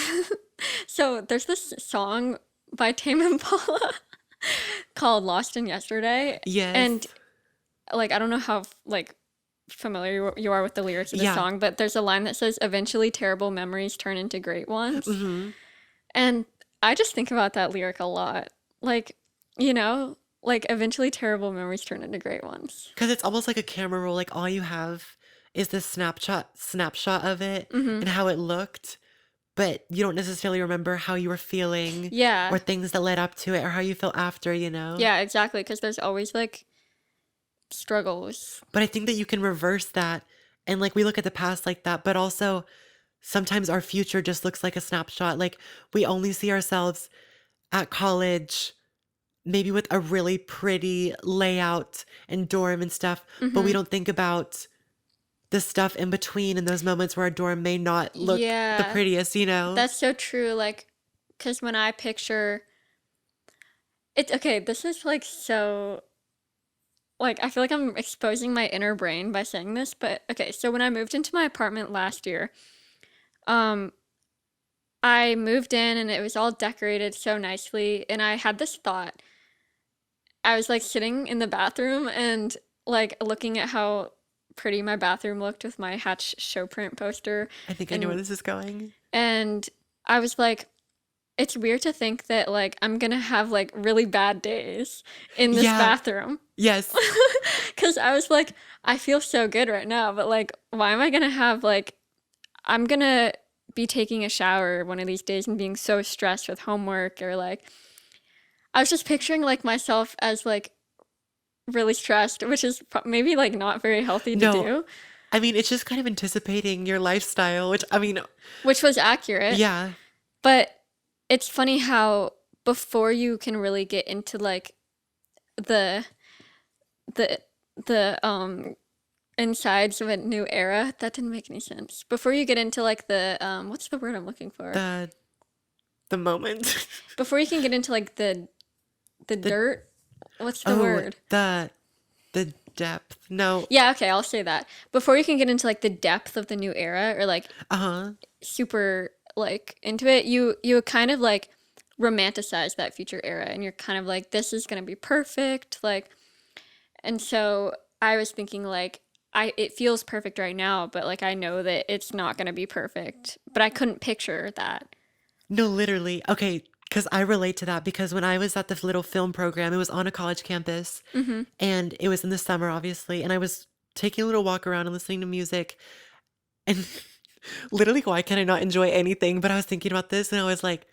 so there's this song by Tame Impala called Lost in Yesterday. And Yes. like, I don't know how like familiar you are with the lyrics of the Yeah. song, but there's a line that says, "Eventually terrible memories turn into great ones." Hmm. And I just think about that lyric a lot. Like, you know, like eventually terrible memories turn into great ones. Because it's almost like a camera roll. Like all you have is this snapshot of it Mm-hmm. and how it looked, but you don't necessarily remember how you were feeling Yeah. or things that led up to it or how you felt after. Yeah, exactly. Because there's always like struggles. But I think that you can reverse that. And like we look at the past like that, but also sometimes our future just looks like a snapshot. Like we only see ourselves at college, maybe with a really pretty layout and dorm and stuff, but we Mm-hmm. don't think about the stuff in between in those moments where our dorm may not look the Yeah, prettiest. that's so true. Like, because when I picture it's okay, this is like so, like, I feel like I'm exposing my inner brain by saying this, but okay, so when I moved into my apartment last year, um, I moved in and it was all decorated so nicely. And I had this thought. I was like sitting in the bathroom and like looking at how pretty my bathroom looked with my Hatch show print poster. I think I know where And this is going. and I was like, it's weird to think that like I'm gonna have like really bad days in this Yeah. bathroom. Yes. Because I was like, I feel so good right now, but like, why am I gonna have like, I'm gonna be taking a shower one of these days and being so stressed with homework or like, I was just picturing like myself as like really stressed, which is maybe like not very healthy to No, do, I mean, it's just kind of anticipating your lifestyle, which, I mean, which was accurate. yeah. But it's funny how before you can really get into like the the the insides of a new era, that didn't make any sense. Before you get into like the what's the word I'm looking for? The the moment. Before you can get into like the The dirt, what's the oh, word? the depth. No. Yeah, okay, I'll say that. Before you can get into like the depth of the new era or like Uh-huh. super like into it, you kind of like romanticize that future era and you're kind of like this is going to be perfect like and so I was thinking like I it feels perfect right now, but like I know that it's not going to be perfect, but I couldn't picture that. No, literally. Okay, because I relate to that because when I was at the little film program, it was on a college campus Mhm. and it was in the summer, obviously, and I was taking a little walk around and listening to music and literally, why can I not enjoy anything? But I was thinking about this and I was like,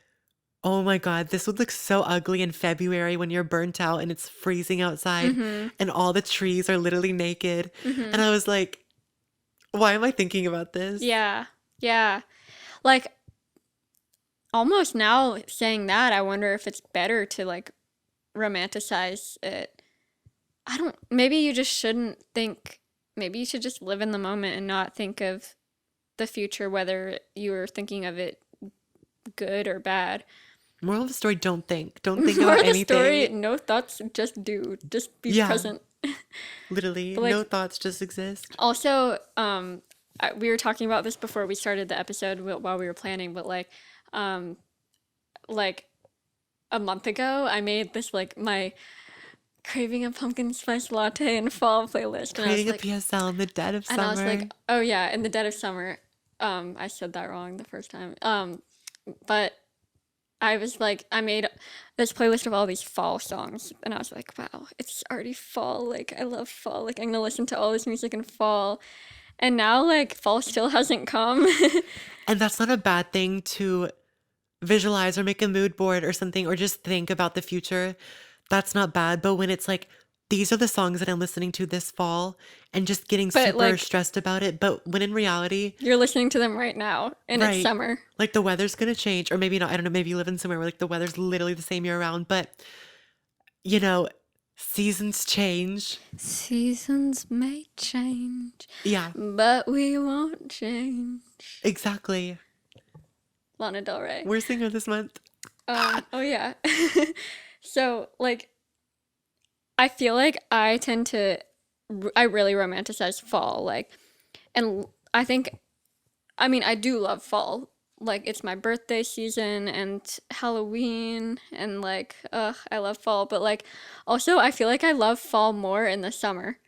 oh my God, this would look so ugly in February when you're burnt out and it's freezing outside Mhm. and all the trees are literally naked. And Mhm. I was like, why am I thinking about this? Yeah. Yeah. Like almost now saying that, I wonder if it's better to like romanticize it. I don't, maybe you just shouldn't think, maybe you should just live in the moment and not think of the future, whether you're thinking of it good or bad. Moral of the story, don't think. Don't think More about of the story, anything. no thoughts, just do. Just be Yeah, present. literally, But no like, thoughts just exist. also, we were talking about this before we started the episode while we were planning, but um, like a month ago, I made this like my craving a pumpkin spice latte and fall playlist, Creating a PSL in the dead of and I was like, summer. oh yeah, in the dead of summer. I said that wrong the first time. But I was like, I made this playlist of all these fall songs, and I was like, wow, it's already fall. Like, I love fall. Like, I'm gonna listen to all this music in fall. And now, like, fall still hasn't come. And that's not a bad thing to visualize or make a mood board or something or just think about the future. That's not bad. But when it's like, these are the songs that I'm listening to this fall and just getting But, super like, stressed about it. But when in reality, you're listening to them right now, and it's right, summer. like the weather's gonna change, or maybe not. I don't know. Maybe you live in somewhere where like the weather's literally the same year round, but you know, seasons change. Seasons may change, Yeah, but we won't change. exactly. Lana Del Rey. We're singer this month. Oh yeah. So, like, I feel like I tend to, I really romanticize fall. Like, and I think, I mean, I do love fall. Like, it's my birthday season and Halloween, and like, I love fall. But like, also, I feel like I love fall more in the summer.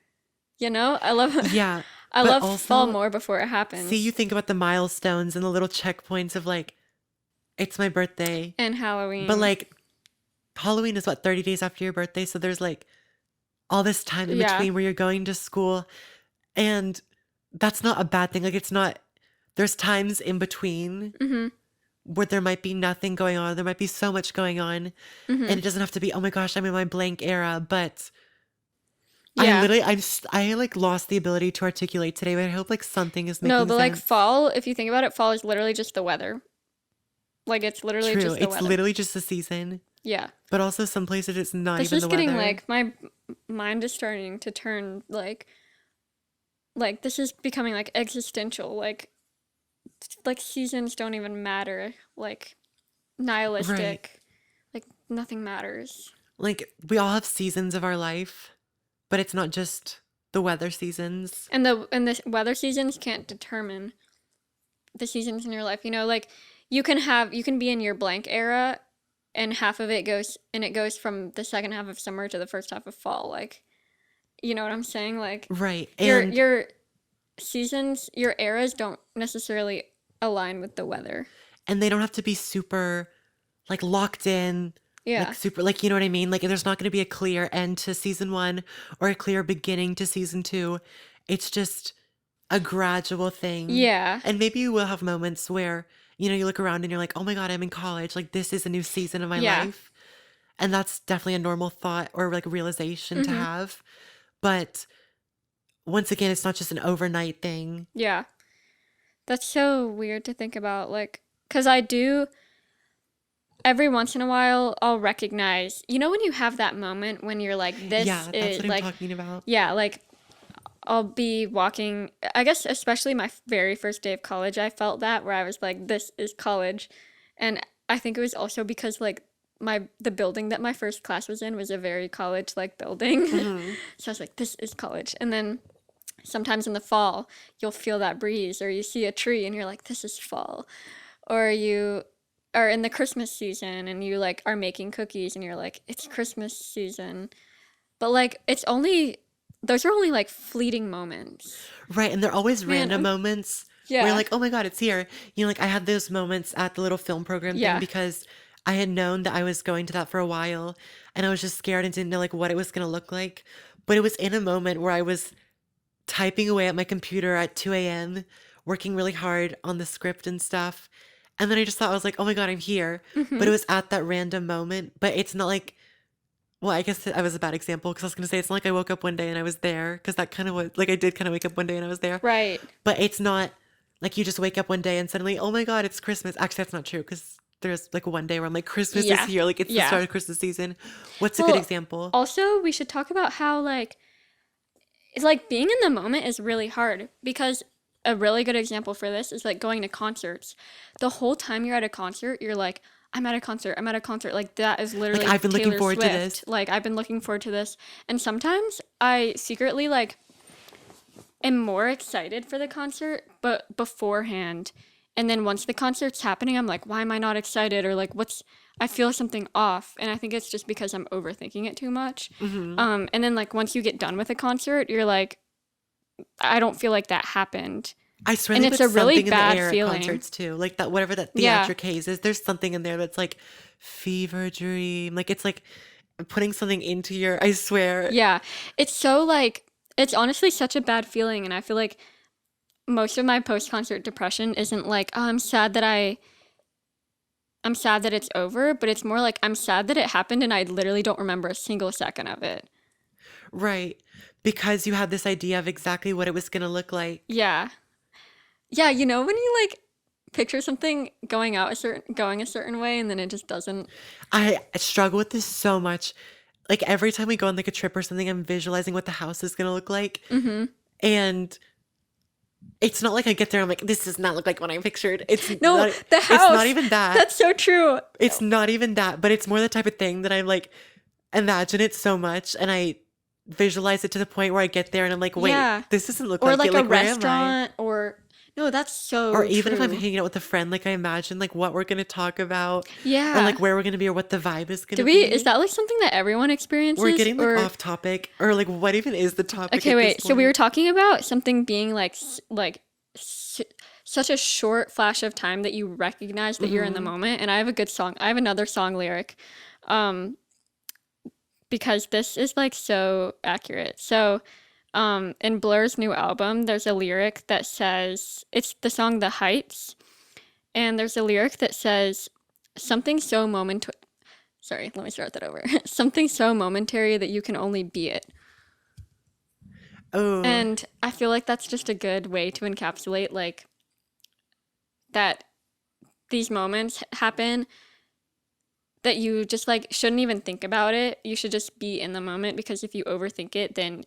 You know, I love, Yeah, I but love fall also, more before it see, you happens. think about the milestones and the little checkpoints of like, it's my birthday, And but Halloween. like, Halloween is what, 30 days after your birthday? So there's like all this time in Yeah. between where you're going to school, and that's not a bad thing. Like, it's not, there's times in between Mm-hmm. where there might be nothing going on. There might be so much going on. Mm-hmm. And it doesn't have to be, oh my gosh, I'm in my blank era. But I Yeah. literally, I like lost the ability to articulate today, but I hope like something is No, making but like sense. fall, if you think about it, fall is literally just the weather. Like it's literally True. just the It's weather. literally just the season. Yeah. But also some places it's not This even is the getting weather. like my mind is starting to turn like this is becoming like existential. Like seasons don't even matter. Like Right. nihilistic. Like nothing matters. Like we all have seasons of our life, but it's not just the weather seasons. And the weather seasons can't determine the seasons in your life. You know, like you can be in your blank era, and half of it goes, and it goes from the second half of summer to the first half of fall. Like, you know what I'm saying? Like, Right. your And your seasons, your eras don't necessarily align with the weather. they don't have to be super like locked in, like Yeah. super, like, you know what I mean? Like there's not going to be a clear end to season 1 or a clear beginning to season 2. It's just a gradual thing. Yeah. And maybe you will have moments where, you look around and you're like, "Oh my god, I'm in college. Like this is a new season of my Yeah. life." And that's definitely a normal thought or like realization to Mhm. have. But once again, it's not just an overnight thing. Yeah. That's so weird to think about, like, cuz I do every once in a while I'll recognize, you know, when you have that moment when you're like, this Yeah, that's is what I'm like, talking about. yeah, like I'll be walking, I guess especially my very first day of college, I felt that where I was like, this is college. And I think it was also because like the building that my first class was in was a very college like building. Hmm. So I was like, this is college. And then sometimes in the fall, you'll feel that breeze, or you see a tree and you're like, this is fall. Or you are in the Christmas season and you like are making cookies and you're like, it's Christmas season. But like those are only like fleeting moments. Right. And they're always Man, random moments where you're yeah. like, "Oh my God, it's here." Like I had those moments at the little film program thing Yeah. because I had known that I was going to that for a while and I was just scared and didn't know like what it was going to look like. But it was in a moment where I was typing away at my computer at 2 a.m., working really hard on the script and stuff. And then I just thought, I was like, "Oh my God, I'm here." But Mm-hmm. it was at that random moment. But it's not like, well, I guess I was a bad example because I was going to say it's not like I woke up one day and I was there because that kind of was like I did kind of wake up one day and I was there. Right. But it's not like you just wake up one day and suddenly, "Oh my God, it's Christmas." Actually, that's not true because there's like one day where I'm like, "Christmas is Yeah. here." Like it's the Yeah. start of Christmas season. What's a good Well, example? also we should talk about how like it's like being in the moment is really hard, because a really good example for this is like going to concerts. The whole time you're at a concert, you're like, I'm at a concert, I'm at a concert. Like that is Like literally I've been looking Taylor forward to this. Swift. Like I've been looking forward to this. And sometimes I secretly like am more excited for the concert, but beforehand. And then once the concert's happening, I'm like, why am I not excited? Or like, I feel something off. And I think it's just because I'm overthinking it too much. Hmm. And then like once you get done with a concert, you're like, I don't feel like that happened. I swear And they it's put a really something in the bad air at feeling. concerts too. Like that, whatever that Yeah. theatric haze is, there's something in there that's like fever dream. Like it's like putting something into your, I swear. Yeah. It's so like, it's honestly such a bad feeling. And I feel like most of my post concert depression isn't like, oh, I'm sad that it's over, but it's more like I'm sad that it happened and I literally don't remember a single second of it. Right. Because you had this idea of exactly what it was going to look like. Yeah. Yeah, you know when you like picture something going a certain way and then it just doesn't. I struggle with this so much. Like every time we go on like a trip or something, I'm visualizing what the house is going to look like. Mm-hmm. And it's not like I get there, I'm like, this does not look like what I pictured. No, the It's not house. even that. That's so true. It's not even that, but it's more the type of thing that I like imagine it so much and I visualize it to the point where I get there and I'm like, wait, Yeah. this doesn't look Or like like it. a Like, where am I? restaurant, or no, that's so Or even if I'm true. hanging out with a friend, like I imagine like what we're gonna talk about or Yeah. like where we're gonna be or what the vibe is gonna Is be. that like something that everyone experiences? We're getting like Or off topic or like what even is the topic okay, at this wait. So we were point? talking about something being like such a short flash of time that you recognize that you're in the Hmm. moment. And I have a good song. I have another song lyric, um, because this is like so accurate. So, in Blur's new album, there's a lyric that says it's the song "The Heights," and there's a lyric that says something so moment. Sorry, let me start that over. Something so momentary that you can only be it. Oh, And I feel like that's just a good way to encapsulate like that these moments happen, that you just like shouldn't even think about it. You should just be in the moment, because if you overthink it, then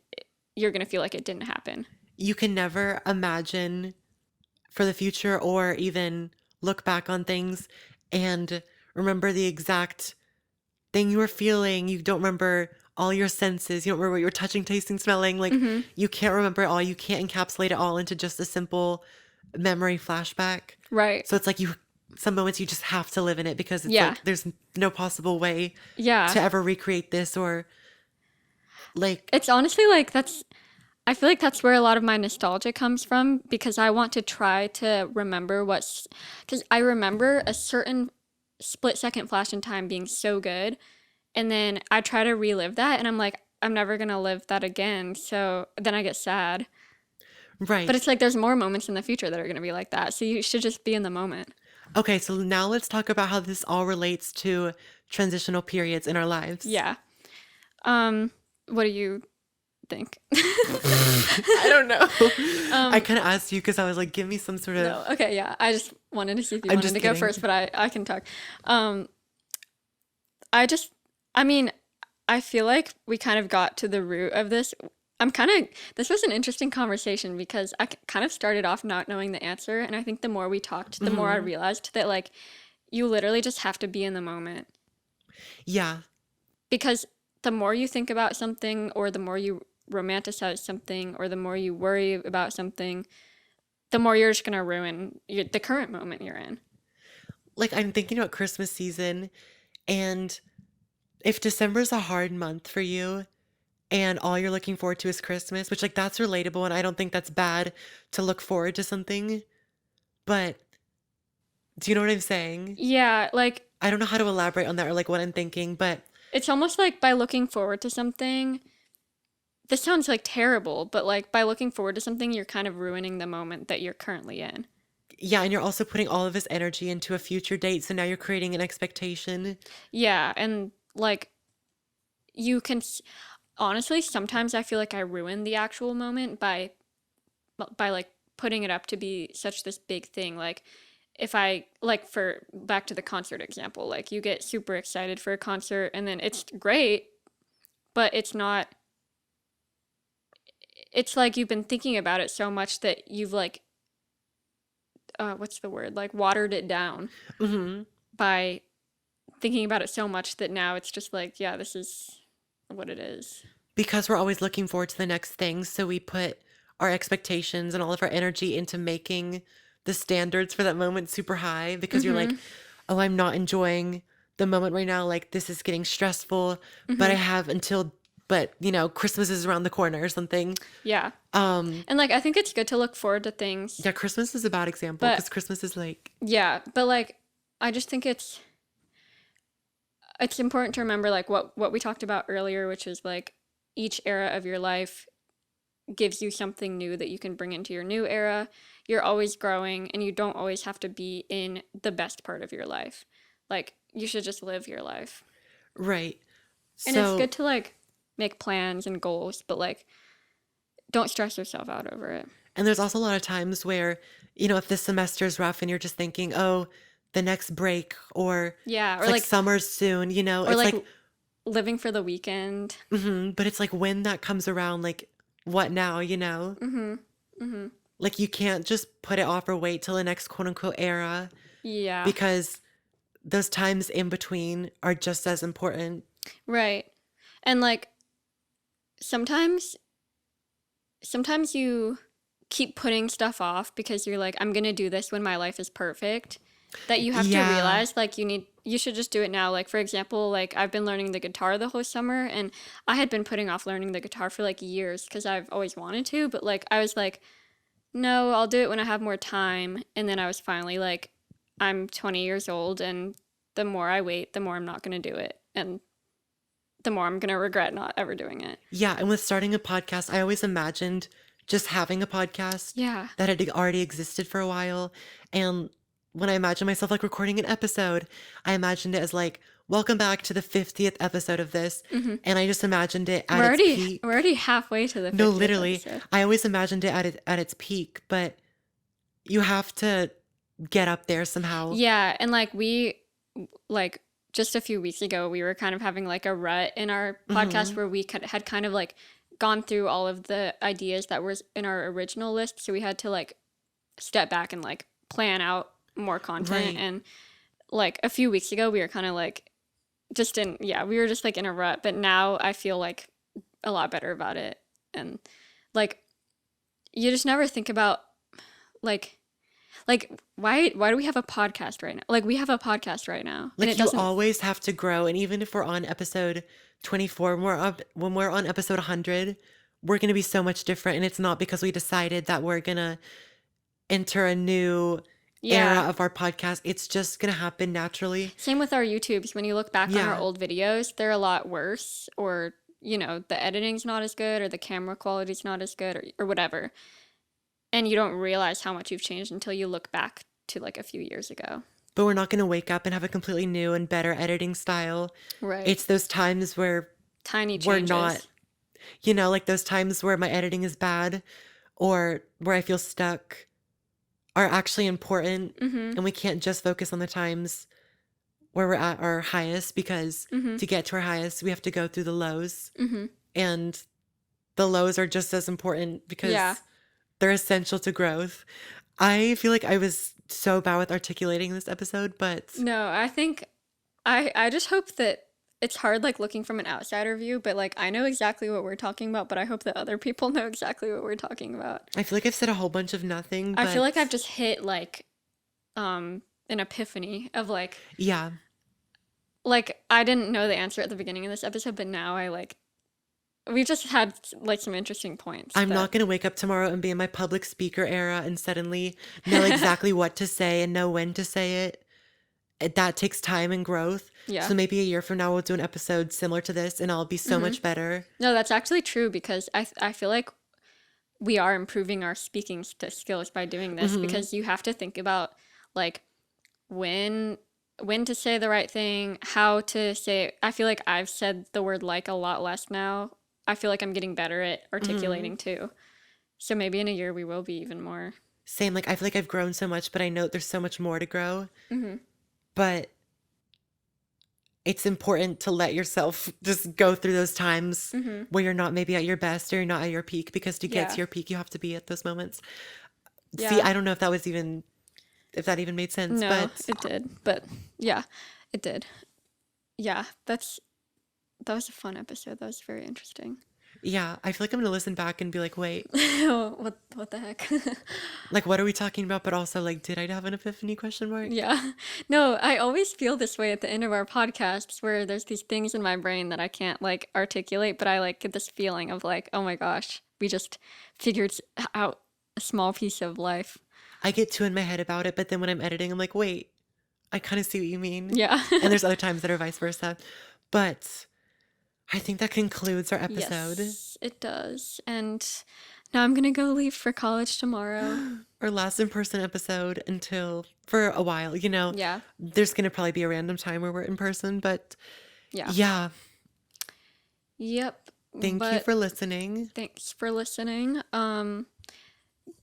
you're going to feel like it didn't happen. you can never imagine for the future or even look back on things and remember the exact thing you were feeling. You don't remember all your senses. You don't remember what you were touching, tasting, smelling. Like Mm-hmm. you can't remember it all. You can't encapsulate it all into just a simple memory flashback. Right. So it's like some moments you just have to live in it because it's Yeah. like there's no possible way Yeah. to ever recreate this or like It's honestly like I feel like that's where a lot of my nostalgia comes from because I want to try to remember because I remember a certain split second flash in time being so good. And then I try to relive that and I'm like, I'm never going to live that again. So then I get sad. But right. it's like there's more moments in the future that are going to be like that. So you should just be in the moment. Okay, so now let's talk about how this all relates to transitional periods in our lives. Yeah. What do you think? I don't know. I kind of asked you because I was like, give me some sort of. No. Okay, yeah. I just wanted to see if you I'm wanted just to go kidding. first, but I can talk. Um I just I mean, I feel like we kind of got to the root of this. This was an interesting conversation because kind of started off not knowing the answer. And I think the more we talked, the more I realized that, like, you literally just have to be in the moment. Yeah. Because the more you think about something, or the more you romanticize something, or the more you worry about something, the more you're just going to ruin the current moment you're in. Like, I'm thinking about Christmas season, and if December's a hard month for you, and all you're looking forward to is Christmas, which, like, that's relatable, and I don't think that's bad to look forward to something, but do you know what I'm saying? Yeah, like, I don't know how to elaborate on that or, like, what I'm thinking, but it's almost like by looking forward to something, this sounds like terrible, but like by looking forward to something, you're kind of ruining the moment that you're currently in. yeah, and you're also putting all of this energy into a future date, so now you're creating an expectation. Yeah, and like you can honestly, sometimes I feel like I ruin the actual moment by like putting it up to be such this big thing. Like if I like for back to the concert example, like you get super excited for a concert and then it's great, but it's like you've been thinking about it so much that you've like what's the word? Like watered it down Hmm. by thinking about it so much that now it's just like, yeah, this is what it is. Because we're always looking forward to the next thing, so we put our expectations and all of our energy into making the standards for that moment super high because you're like, Mm-hmm. oh, I'm not enjoying the moment right now. Like, this is getting stressful, but I Mm-hmm. have until, but Christmas is around the corner or something. Yeah. Um, And like I think it's good to look forward to things, yeah, Christmas is a bad example but because Christmas is like, yeah, but like I just think it's important to remember like what we talked about earlier, which is like each era of your life gives you something new that you can bring into your new era. You're always growing and you don't always have to be in the best part of your life. Like you should just live your life. right. And it's So, good to like make plans and goals, but like don't stress yourself out over it. and there's also a lot of times where, if this semester is rough and you're just thinking, oh, the next break, or Yeah, it's like summer's soon, or it's like like, living for the weekend. but it's like when that comes around, like, what now? Mhm. Mhm. Like, you can't just put it off or wait till the next quote unquote era Yeah. because those times in between are just as important. Right. And like sometimes sometimes you keep putting stuff off because you're like I'm going to do this when my life is perfect. That you have to Yeah. realize like you should just do it now. Like for example, like I've been learning the guitar the whole summer and I had been putting off learning the guitar for like years cuz I've always wanted to, but like I was like no, I'll do it when I have more time. And then I was finally like I'm 20 years old and the more I wait, the more I'm not going to do it. And the more I'm going to regret not ever doing it. Yeah. And with starting a podcast, I always imagined just having a podcast Yeah. that had already existed for a while. And when I imagined myself like recording an episode, I imagined it as like, welcome back to the 50th episode of this. Hmm. And I just imagined it at We're its already we're peak. already halfway to the No, 50th literally, episode. I always imagined it at its peak, but you have to get up there somehow. Yeah, and like like just a few weeks ago we were kind of having like a rut in our podcast Hmm. where we had kind of like gone through all of the ideas that were in our original list, so we had to like step back and like plan out more content. Right. And like a few weeks ago we were kind of like we were just like in a rut, but now I feel like a lot better about it. And like you just never think about like Like, why do we have a podcast right now? Like, we have a podcast right now, and Like it you doesn't. always have to grow, and even if we're on episode 24, when we're on episode 100, we're going to be so much different, and it's not because we decided that we're going to enter a new era Yeah. of our podcast. It's just going to happen naturally. Same with our YouTubes. When you look back on our Yeah. old videos, they're a lot worse, or, the editing's not as good, or the camera quality's not as good, or whatever. And you don't realize how much you've changed until you look back to like a few years ago. But we're not going to wake up and have a completely new and better editing style. Right. It's those times where Tiny we're changes. not, like those times where my editing is bad or where I feel stuck are actually important. Mm-hmm. And we can't just focus on the times where we're at our highest, because Mm-hmm. to get to our highest, we have to go through the lows. Mm-hmm. And the lows are just as important because Yeah. they're essential to growth. I feel like I was so bad with articulating this episode, but No, I think I just hope that it's hard like looking from an outsider view, but like I know exactly what we're talking about, but I hope that other people know exactly what we're talking about. I feel like I've said a whole bunch of nothing. I But feel like I've just hit like an epiphany of yeah, like I didn't know the answer at the beginning of this episode, but now we've just had like some interesting points. I'm that- not going to wake up tomorrow and be in my public speaker era and suddenly know exactly what to say and know when to say it. That takes time and growth. Yeah. So maybe a year from now, we'll do an episode similar to this and I'll be so much better. No, that's actually true because I feel like we are improving our speaking skills by doing this because you have to think about like when to say the right thing, how to say it. I feel like I've said the word like a lot less now. I feel like I'm getting better at articulating too. So maybe in a year we will be even more. Same, like I feel like I've grown so much, but I know there's so much more to grow. Mm-hmm. But it's important to let yourself just go through those times where you're not maybe at your best or you're not at your peak, because to get Yeah. to your peak, you have to be at those moments. Yeah. See, I don't know if that even made sense, No, but it did. But yeah, it did. Yeah, that was a fun episode. That was very interesting. yeah, I feel like I'm going to listen back and be like, wait, what the heck? like, what are we talking about? But also, like, did I have an epiphany ? Yeah. No, I always feel this way at the end of our podcasts where there's these things in my brain that I can't like articulate, but I like get this feeling of like, oh my gosh, we just figured out a small piece of life. I get too in my head about it, but then when I'm editing, I'm like, wait, I kind of see what you mean. Yeah. And there's other times that are vice versa. But I think that concludes our episode. Yes, it does. And now I'm gonna go leave for college tomorrow. Our last in-person episode for a while, Yeah. There's going to probably be a random time where we're in person, but Yeah. yeah. Yep. Thank you But for listening. thanks for listening.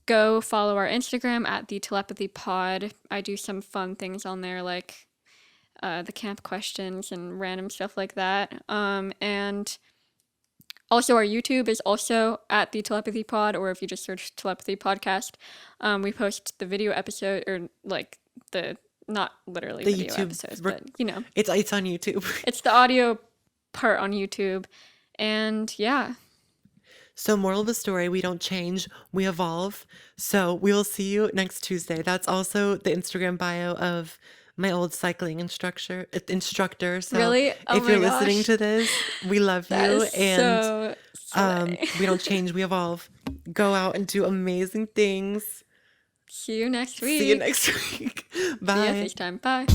Go follow our Instagram at the Telepathy Pod. I do some fun things on there like the camp questions and random stuff like that. And also our YouTube is also at the Telepathy Pod, or if you just search Telepathy Podcast, we post the video episode or like the not literally The video YouTube episodes, but It's on YouTube. it's the audio part on YouTube. And yeah. So moral of the story, we don't change, we evolve. So we will see you next Tuesday. That's also the Instagram bio of my old cycling instructor. So Really? Oh if my you're listening gosh. to this, we love That you. is And so slay. we don't change, we evolve. Go out and do amazing things. See you next week. See you next week. Via Bye. FaceTime. Bye.